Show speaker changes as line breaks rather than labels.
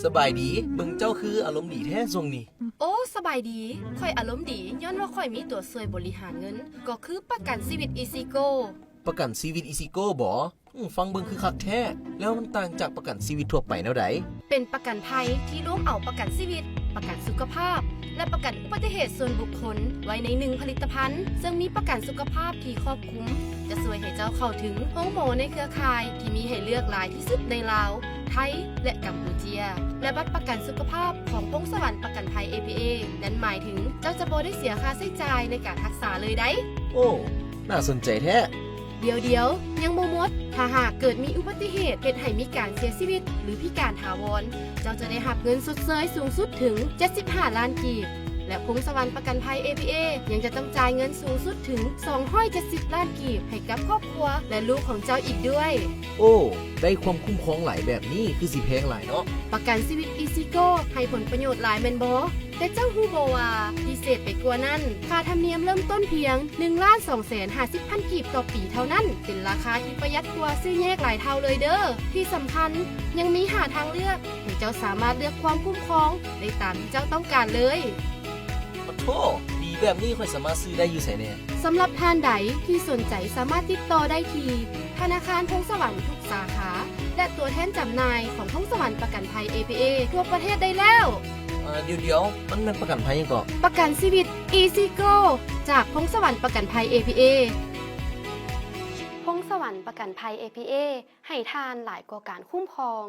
สบายดีมึงเจ้าคืออารมณ์ดีแท้ทรงนี้
โอ้สบายดีข่อยอารมณ์ดีย้อนว่าข่อยมีตัวช่วยบริหารเงินก็คือประกันชีวิตอีซีโก
ประกันชีวิตอีซิโก้บ่ฟังเบิ่งคือคักแท้แล้วมันต่างจากประกันชีวิตทั่วไปแนวใด
เป็นประกันภัยที่รวมเอาประกันชีวิตประกันสุขภาพและประกันอุบัติเหตุส่วนบุคคลไว้ในหนึ่งผลิตภัณฑ์ซึ่งมีประกันสุขภาพที่ครอบคลุมจะช่วยให้เจ้าเข้าถึงห้องหมอในเครือข่ายที่มีให้เลือกหลายที่สุดในลาวไทยและกัมพูเชียและบัตรประกันสุขภาพของพงสวรรค์ประกันภัย APA นั้นหมายถึงเจ้าจะบ่ได้เสียค่าใช้จ่ายในการรักษาเลยได้
โอ้น่าสนใจแท้
เดี๋ยวยังบ่หมดถ้าหากเกิดมีอุบัติเหตุเป็นให้มีการเสียชีวิตหรือพิการถาวรเจ้าจะได้รับเงินชดเชยสูงสุดถึง75ล้านกีบและพงสวรรค์ประกันภัย APA ยังจะต้องจ่ายเงินสูงสุดถึง270ล้านกีบให้กับครอบครัวและลูกของเจ้าอีกด้วย
โอ้ได้ความคุ้มครองหลายแบบนี้คือสิแพงหลายเนาะ
ประกันชีวิตอีซิโก้ให้ผลประโยชน์หลายแม่นบ่แต่เจ้าฮู้บ่ว่าพิเศษไปกว่านั้นค่าธรรมเนียมเริ่มต้นเพียง 1,250,000 กีบต่อปีเท่านั้นเป็นราคาที่ประหยัดกว่าซื้อแยกหลายเท่าเลยเด้อที่สำคัญยังมีหาทางเลือกให้เจ้าสามารถเลือกความคุ้มครองได้ตามที่เจ้าต้องการเลย
ขอโทษดีแบบนี้ค่อยสามารถซื้อได้อยู่ไสแน่
สำหรับท่านใดที่สนใจสามารถติดต่อได้ที่ธนาคารพงสวรรค์ทุกสาขาและตัวแทนจำหน่ายของพงสวรรค์ประกันภัย APA ทั่วประเทศได้แล้ว
เดี๋ยวมันเป็นประกันภัยยังก่อ
ประกันชีวิต EasyGo จากพงสวรรค์ประกันภัย APA พงสวรรค์ประกันภัย APA ให้ทานหลายกว่าการคุ้มครอง